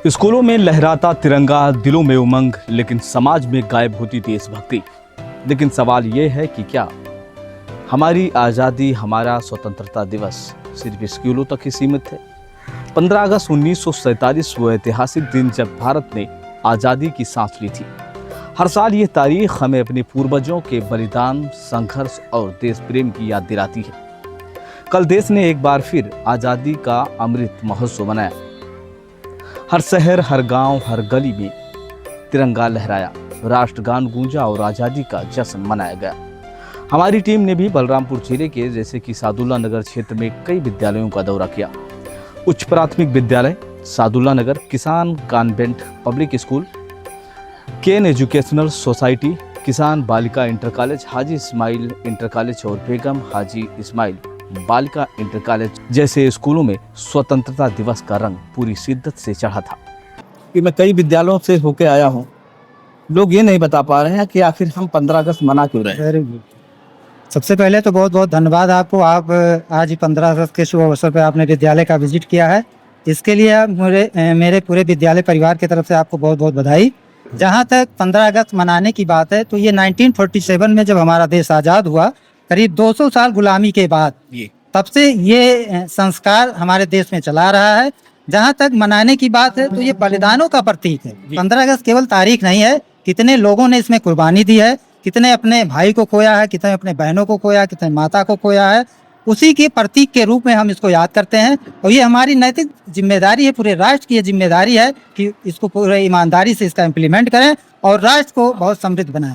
स्कूलों में लहराता तिरंगा, दिलों में उमंग, लेकिन समाज में गायब होती देशभक्ति। लेकिन सवाल ये है कि क्या हमारी आज़ादी, हमारा स्वतंत्रता दिवस सिर्फ स्कूलों तक ही सीमित है? 15 अगस्त 1947 वो ऐतिहासिक दिन जब भारत ने आज़ादी की सांस ली थी। हर साल ये तारीख हमें अपने पूर्वजों के बलिदान, संघर्ष और देश प्रेम की याद दिलाती है। कल देश ने एक बार फिर आज़ादी का अमृत महोत्सव मनाया। हर शहर, हर गांव, हर गली में तिरंगा लहराया, राष्ट्रगान गूंजा और आज़ादी का जश्न मनाया गया। हमारी टीम ने भी बलरामपुर जिले के जैसे कि सादुल्ला नगर क्षेत्र में कई विद्यालयों का दौरा किया। उच्च प्राथमिक विद्यालय सादुल्ला नगर, किसान कॉन्वेंट पब्लिक स्कूल, केन एजुकेशनल सोसाइटी, किसान बालिका इंटर कॉलेज, हाजी इस्माइल इंटर कॉलेज और बेगम हाजी इस्माइल बालिका इंटर कॉलेज जैसे स्कूलों में स्वतंत्रता दिवस का रंग पूरी शिद्दत से चढ़ा था। कि मैं कई विद्यालयों से होके आया हूँ, लोग ये नहीं बता पा रहे हैं कि आखिर हम 15 अगस्त मना क्यों रहे हैं। सबसे पहले तो बहुत बहुत धन्यवाद आपको। आप आज 15 अगस्त के शुभ अवसर पर आपने विद्यालय का विजिट किया है, इसके लिए मेरे पूरे विद्यालय परिवार की तरफ से आपको बहुत बहुत बधाई। जहाँ तक 15 अगस्त मनाने की बात है तो ये 1947 में जब हमारा देश आज़ाद हुआ, करीब 200 साल गुलामी के बाद, तब से ये संस्कार हमारे देश में चला रहा है। जहाँ तक मनाने की बात है तो ये बलिदानों का प्रतीक है। 15 अगस्त केवल तारीख नहीं है, कितने लोगों ने इसमें कुर्बानी दी है, कितने अपने भाई को खोया है, कितने अपने बहनों को खोया, कितने माता को खोया है, उसी के प्रतीक के रूप में हम इसको याद करते हैं। और ये हमारी नैतिक जिम्मेदारी है, पूरे राष्ट्र की ये जिम्मेदारी है कि इसको पूरे ईमानदारी से इसका इम्प्लीमेंट करें और राष्ट्र को बहुत समृद्ध बनाएं।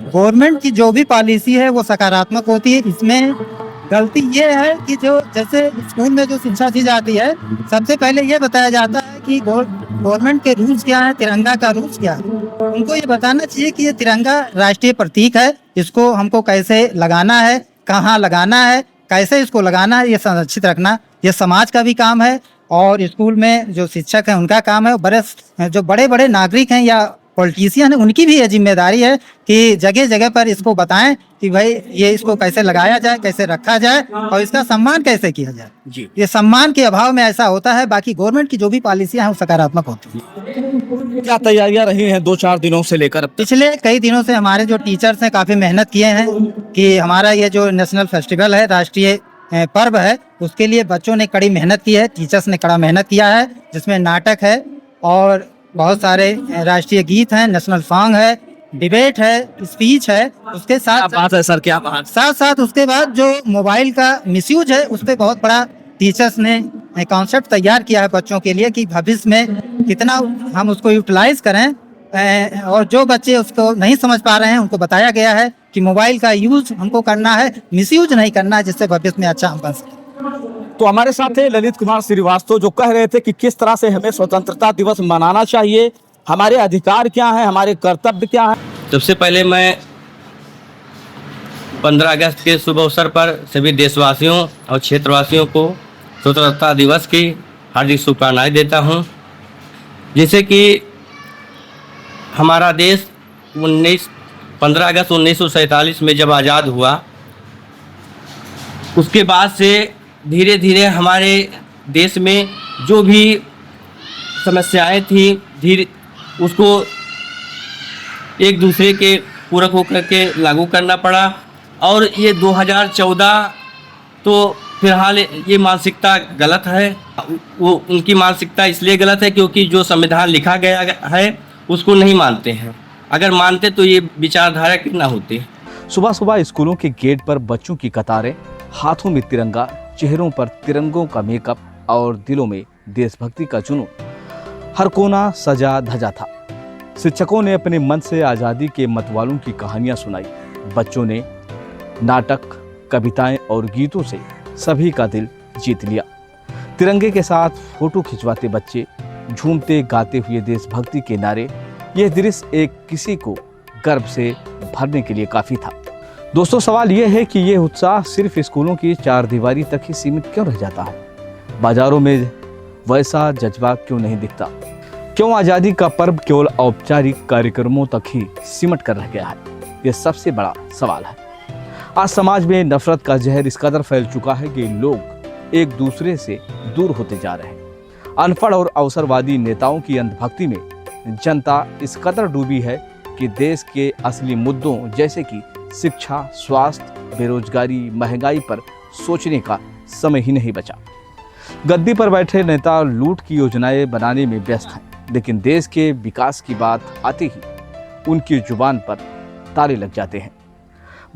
गवर्नमेंट की जो भी पॉलिसी है वो सकारात्मक होती है। इसमें गलती ये है कि जो जैसे स्कूल में जो शिक्षा दी जाती है, सबसे पहले ये बताया जाता है कि गवर्नमेंट के रूल्स क्या है, तिरंगा का रूल्स क्या है। उनको ये बताना चाहिए कि ये तिरंगा राष्ट्रीय प्रतीक है, इसको हमको कैसे लगाना है, कहाँ लगाना है, कैसे इसको लगाना है, ये संरक्षित रखना ये समाज का भी काम है और स्कूल में जो शिक्षक हैं उनका काम है। जो बड़े बड़े नागरिक हैं या पॉलिटिशियन हैं, उनकी भी ये जिम्मेदारी है कि जगह जगह पर इसको बताएं कि भाई ये इसको कैसे लगाया जाए, कैसे रखा जाए और इसका सम्मान कैसे किया जाए जी। ये सम्मान के अभाव में ऐसा होता है। बाकी गवर्नमेंट की जो भी पॉलिसियां हैं वो सकारात्मक होती हैं। क्या तैयारियां रही हैं 2-4 दिनों से लेकर? पिछले कई दिनों से हमारे जो टीचर्स हैं काफ़ी मेहनत किए हैं कि हमारा ये जो नेशनल फेस्टिवल है, राष्ट्रीय पर्व है, उसके लिए बच्चों ने कड़ी मेहनत की है, टीचर्स ने कड़ा मेहनत किया है, जिसमें नाटक है और बहुत सारे राष्ट्रीय गीत हैं, नेशनल सॉन्ग है, डिबेट है, स्पीच है। उसके साथ बात है सर, क्या बात? साथ उसके बाद जो मोबाइल का मिसयूज है उस पर बहुत बड़ा टीचर्स ने कॉन्सेप्ट तैयार किया है बच्चों के लिए कि भविष्य में कितना हम उसको यूटिलाइज करें। और जो बच्चे उसको नहीं समझ पा रहे हैं उनको बताया गया है कि मोबाइल का यूज हमको करना है, मिसयूज नहीं करना है, जिससे भविष्य में अच्छा हम बन सकें। तो हमारे साथ है ललित कुमार श्रीवास्तव, जो कह रहे थे कि किस तरह से हमें स्वतंत्रता दिवस मनाना चाहिए, हमारे अधिकार क्या हैं, हमारे कर्तव्य क्या हैं। सबसे पहले मैं 15 अगस्त के शुभ अवसर पर सभी देशवासियों और क्षेत्रवासियों को स्वतंत्रता दिवस की हार्दिक शुभकामनाएं देता हूं। जैसे कि हमारा देश 15 अगस्त 1947 में जब आज़ाद हुआ, उसके बाद से धीरे धीरे हमारे देश में जो भी समस्याएं थी उसको एक दूसरे के पूरक होकर के लागू करना पड़ा। और ये 2014 तो फिलहाल ये मानसिकता गलत है। वो उनकी मानसिकता इसलिए गलत है क्योंकि जो संविधान लिखा गया है उसको नहीं मानते हैं। अगर मानते तो ये विचारधारा की ना होती। सुबह सुबह स्कूलों के गेट पर बच्चों की कतारें, हाथों में तिरंगा, चेहरों पर तिरंगों का मेकअप और दिलों में देशभक्ति का जुनून। हर कोना सजा धजा था। शिक्षकों ने अपने मन से आज़ादी के मतवालों की कहानियां सुनाई। बच्चों ने नाटक, कविताएं और गीतों से सभी का दिल जीत लिया। तिरंगे के साथ फोटो खिंचवाते बच्चे, झूमते गाते हुए देशभक्ति के नारे, यह दृश्य एक किसी को गर्व से भरने के लिए काफ़ी था। दोस्तों, सवाल यह है कि यह उत्साह सिर्फ स्कूलों की चार दीवारी तक ही सीमित क्यों रह जाता है? बाजारों में वैसा जज्बा क्यों नहीं दिखता? क्यों आज़ादी का पर्व केवल औपचारिक कार्यक्रमों तक ही सिमट कर रह गया है? यह सबसे बड़ा सवाल है। आज समाज में नफरत का जहर इस कदर फैल चुका है कि लोग एक दूसरे से दूर होते जा रहे हैं। अनपढ़ और अवसरवादी नेताओं की अंधभक्ति में जनता इस कदर डूबी है कि देश के असली मुद्दों जैसे कि शिक्षा, स्वास्थ्य, बेरोजगारी, महंगाई पर सोचने का समय ही नहीं बचा। गद्दी पर बैठे नेता लूट की योजनाएं बनाने में व्यस्त हैं, लेकिन देश के विकास की बात आते ही उनकी जुबान पर ताले लग जाते हैं।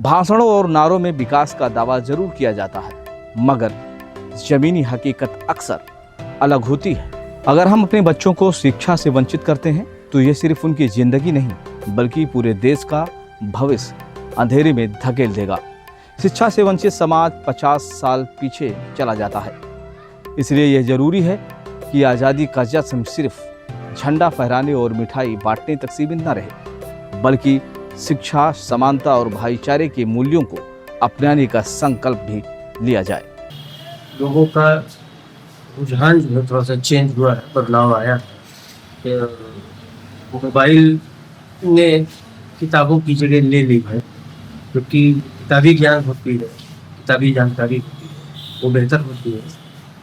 भाषणों और नारों में विकास का दावा जरूर किया जाता है, मगर जमीनी हकीकत अक्सर अलग होती है। अगर हम अपने बच्चों को शिक्षा से वंचित करते हैं तो ये सिर्फ उनकी जिंदगी नहीं बल्कि पूरे देश का भविष्य अंधेरे में धकेल देगा। शिक्षा से वंचित समाज 50 साल पीछे चला जाता है। इसलिए यह जरूरी है कि आज़ादी का जश्न सिर्फ झंडा फहराने और मिठाई बांटने तक सीमित न रहे, बल्कि शिक्षा, समानता और भाईचारे के मूल्यों को अपनाने का संकल्प भी लिया जाए। लोगों का रुझान जो है थोड़ा सा चेंज हुआ है, बदलाव आया है। मोबाइल ने किताबों की जगह ले ली है, क्योंकि किताबी ज्ञान होती है, किताबी जानकारी होती है, वो बेहतर होती है।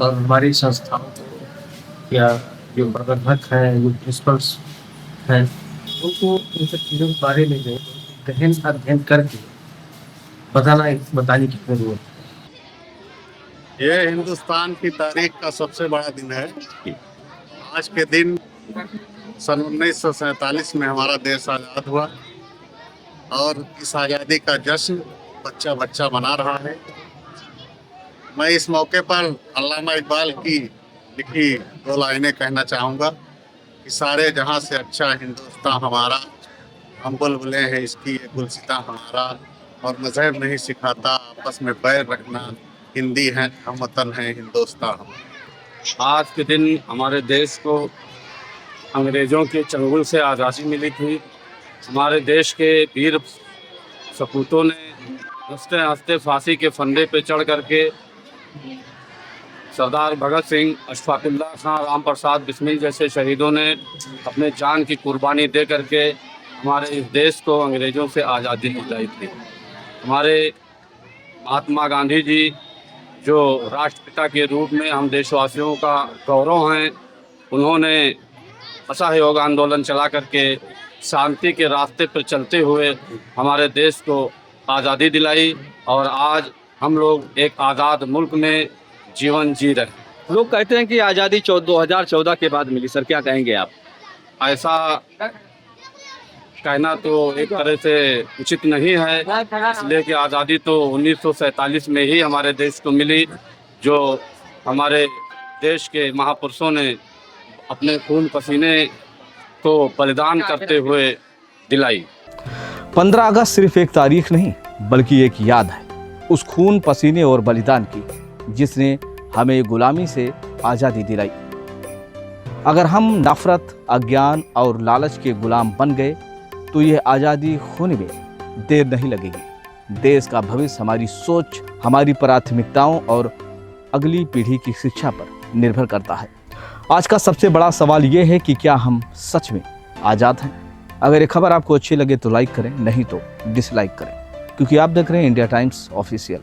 और हमारी संस्थाओं को या जो प्रबंधक हैं, जो प्रिंसिपल्स हैं, उनको इन सब चीज़ों के बारे में जो गहन अध्ययन करके बताने की जरूरत है। यह हिंदुस्तान की तारीख का सबसे बड़ा दिन है। आज के दिन सन 1947 में हमारा देश आज़ाद हुआ और इस आज़ादी का जश्न बच्चा बच्चा मना रहा है। मैं इस मौके पर अल्लामा इकबाल की लिखी 2 लाइनें कहना चाहूँगा कि सारे जहाँ से अच्छा हिंदुस्तान हमारा, हम बुलबुलें हैं इसकी ये गुलसिता हमारा, और मजहब नहीं सिखाता आपस में बैर रखना, हिंदी है हम वतन है हिंदुस्तान हमारा। आज के दिन हमारे देश को अंग्रेज़ों के चंगुल से आज़ादी मिली थी। हमारे देश के वीर सपूतों ने हंसते हंसते फांसी के फंदे पे चढ़ करके सरदार भगत सिंह, अशफाकुल्लाह खां, राम प्रसाद बिस्मिल जैसे शहीदों ने अपने जान की कुर्बानी दे करके हमारे इस देश को अंग्रेज़ों से आज़ादी दिलाई थी। हमारे महात्मा गांधी जी जो राष्ट्रपिता के रूप में हम देशवासियों का गौरव हैं, उन्होंने असहयोग आंदोलन चला करके शांति के रास्ते पर चलते हुए हमारे देश को आज़ादी दिलाई और आज हम लोग एक आज़ाद मुल्क में जीवन जी रहे हैं। लोग कहते हैं कि आज़ादी 2014 के बाद मिली। सर, क्या कहेंगे आप? ऐसा कहना तो एक तरह से उचित नहीं है, इसलिए कि आज़ादी तो 1947 में ही हमारे देश को मिली, जो हमारे देश के महापुरुषों ने अपने खून पसीने को बलिदान करते हुए दिलाई। 15 अगस्त सिर्फ एक तारीख नहीं बल्कि एक याद है उस खून, पसीने और बलिदान की जिसने हमें गुलामी से आज़ादी दिलाई। अगर हम नफरत, अज्ञान और लालच के गुलाम बन गए तो यह आज़ादी होने में देर नहीं लगेगी। देश का भविष्य हमारी सोच, हमारी प्राथमिकताओं और अगली पीढ़ी की शिक्षा पर निर्भर करता है। आज का सबसे बड़ा सवाल यह है कि क्या हम सच में आज़ाद हैं? अगर ये खबर आपको अच्छी लगे तो लाइक करें, नहीं तो डिसलाइक करें, क्योंकि आप देख रहे हैं इंडिया टाइम्स ऑफिशियल।